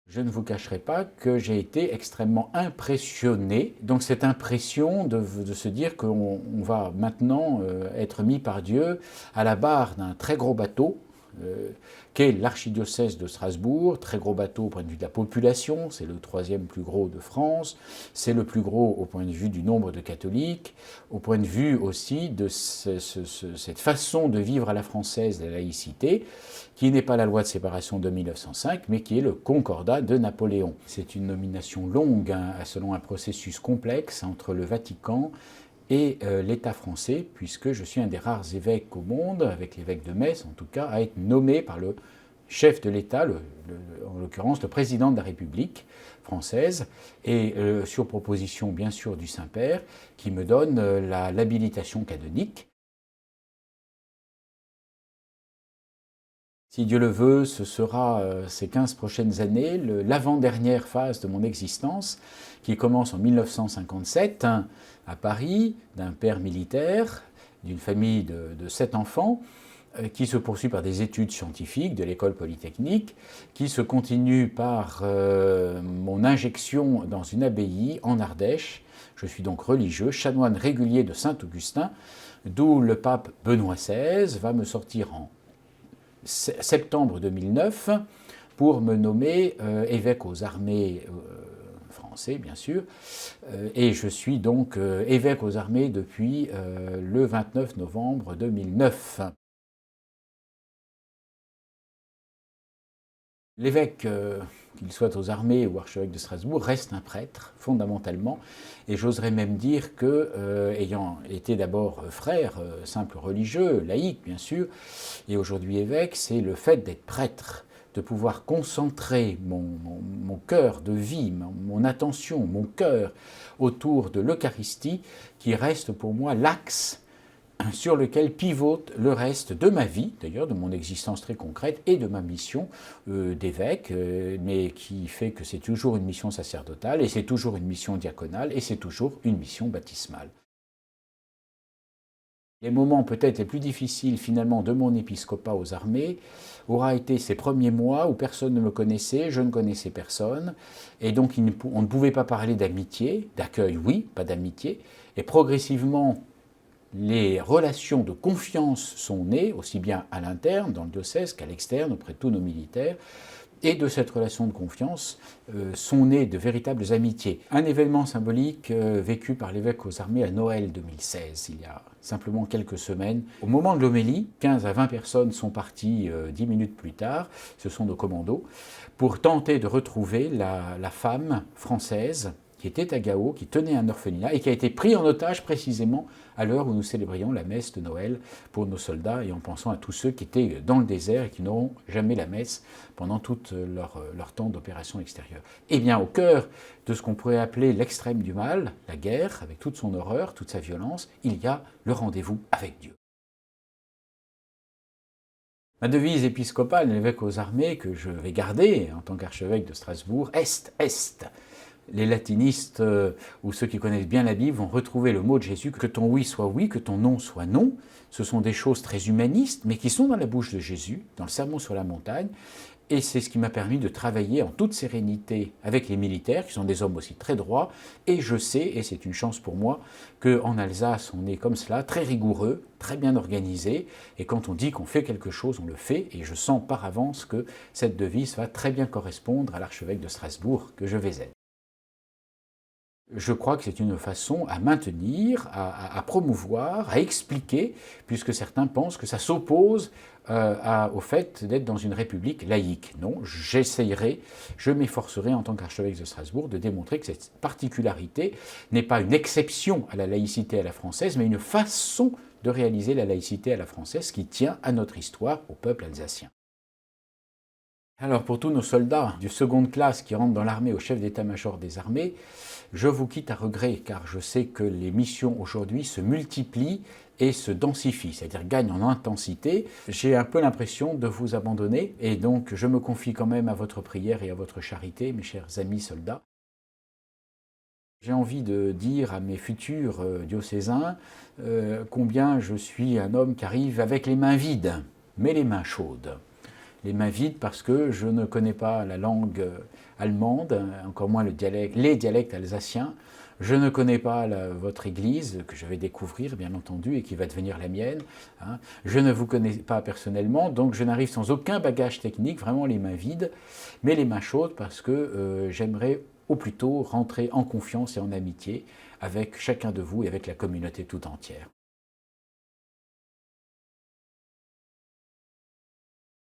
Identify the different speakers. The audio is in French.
Speaker 1: Je ne vous cacherai pas que j'ai été extrêmement impressionné. Donc cette impression de se dire qu'on va maintenant être mis par Dieu à la barre d'un très gros bateau, qu'est l'archidiocèse de Strasbourg, très gros bateau au point de vue de la population, c'est le troisième plus gros de France, c'est le plus gros au point de vue du nombre de catholiques, au point de vue aussi de cette façon de vivre à la française, la laïcité, qui n'est pas la loi de séparation de 1905, mais qui est le Concordat de Napoléon. C'est une nomination longue, selon un processus complexe entre le Vatican et l'État français, puisque je suis un des rares évêques au monde, avec l'évêque de Metz en tout cas, à être nommé par le chef de l'État, en l'occurrence le président de la République française, et sur proposition bien sûr du Saint-Père, qui me donne l'habilitation canonique. Si Dieu le veut, ce sera ces 15 prochaines années l'avant-dernière phase de mon existence, qui commence en 1957 à Paris, d'un père militaire, d'une famille de 7 enfants, qui se poursuit par des études scientifiques de l'école polytechnique, qui se continue par mon injection dans une abbaye en Ardèche. Je suis donc religieux, chanoine régulier de Saint-Augustin, d'où le pape Benoît XVI va me sortir en septembre 2009 pour me nommer évêque aux armées français, bien sûr. Et je suis donc évêque aux armées depuis le 29 novembre 2009. L'évêque, qu'il soit aux armées ou archevêque de Strasbourg, reste un prêtre, fondamentalement, et j'oserais même dire que, ayant été d'abord frère, simple religieux, laïque bien sûr, et aujourd'hui évêque, c'est le fait d'être prêtre, de pouvoir concentrer mon cœur de vie, mon attention, mon cœur autour de l'Eucharistie, qui reste pour moi l'axe sur lequel pivote le reste de ma vie, d'ailleurs de mon existence très concrète et de ma mission d'évêque, mais qui fait que c'est toujours une mission sacerdotale, et c'est toujours une mission diaconale, et c'est toujours une mission baptismale. Les moments peut-être les plus difficiles finalement de mon épiscopat aux armées aura été ces premiers mois où personne ne me connaissait, je ne connaissais personne, et donc on ne pouvait pas parler d'amitié, d'accueil oui, pas d'amitié, et progressivement les relations de confiance sont nées, aussi bien à l'interne, dans le diocèse, qu'à l'externe, auprès de tous nos militaires. Et de cette relation de confiance sont nées de véritables amitiés. Un événement symbolique vécu par l'évêque aux armées à Noël 2016, il y a simplement quelques semaines. Au moment de l'homélie, 15 à 20 personnes sont parties 10 minutes plus tard, ce sont nos commandos, pour tenter de retrouver la femme française qui était à Gao, qui tenait un orphelinat et qui a été pris en otage précisément à l'heure où nous célébrions la messe de Noël pour nos soldats, et en pensant à tous ceux qui étaient dans le désert et qui n'auront jamais la messe pendant tout leur temps d'opération extérieure. Eh bien, au cœur de ce qu'on pourrait appeler l'extrême du mal, la guerre, avec toute son horreur, toute sa violence, il y a le rendez-vous avec Dieu. Ma devise épiscopale, l'évêque aux armées, que je vais garder en tant qu'archevêque de Strasbourg, est, est. Les latinistes ou ceux qui connaissent bien la Bible vont retrouver le mot de Jésus, que ton oui soit oui, que ton non soit non. Ce sont des choses très humanistes, mais qui sont dans la bouche de Jésus, dans le Sermon sur la montagne. Et c'est ce qui m'a permis de travailler en toute sérénité avec les militaires, qui sont des hommes aussi très droits. Et je sais, et c'est une chance pour moi, qu'en Alsace, on est comme cela, très rigoureux, très bien organisé. Et quand on dit qu'on fait quelque chose, on le fait. Et je sens par avance que cette devise va très bien correspondre à l'archevêque de Strasbourg que je vais être. Je crois que c'est une façon à maintenir, à promouvoir, à expliquer, puisque certains pensent que ça s'oppose au fait d'être dans une république laïque. Non, j'essayerai, je m'efforcerai en tant qu'archevêque de Strasbourg de démontrer que cette particularité n'est pas une exception à la laïcité à la française, mais une façon de réaliser la laïcité à la française qui tient à notre histoire, au peuple alsacien. Alors pour tous nos soldats de seconde classe qui rentrent dans l'armée au chef d'état-major des armées, je vous quitte à regret, car je sais que les missions aujourd'hui se multiplient et se densifient, c'est-à-dire gagnent en intensité. J'ai un peu l'impression de vous abandonner, et donc je me confie quand même à votre prière et à votre charité, mes chers amis soldats. J'ai envie de dire à mes futurs diocésains combien je suis un homme qui arrive avec les mains vides, mais les mains chaudes. les mains vides parce que je ne connais pas la langue allemande, encore moins les dialectes alsaciens. Je ne connais pas votre Église, que je vais découvrir bien entendu et qui va devenir la mienne. Hein. Je ne vous connais pas personnellement, donc je n'arrive sans aucun bagage technique, vraiment les mains vides, mais les mains chaudes parce que j'aimerais au plus tôt rentrer en confiance et en amitié avec chacun de vous et avec la communauté tout entière.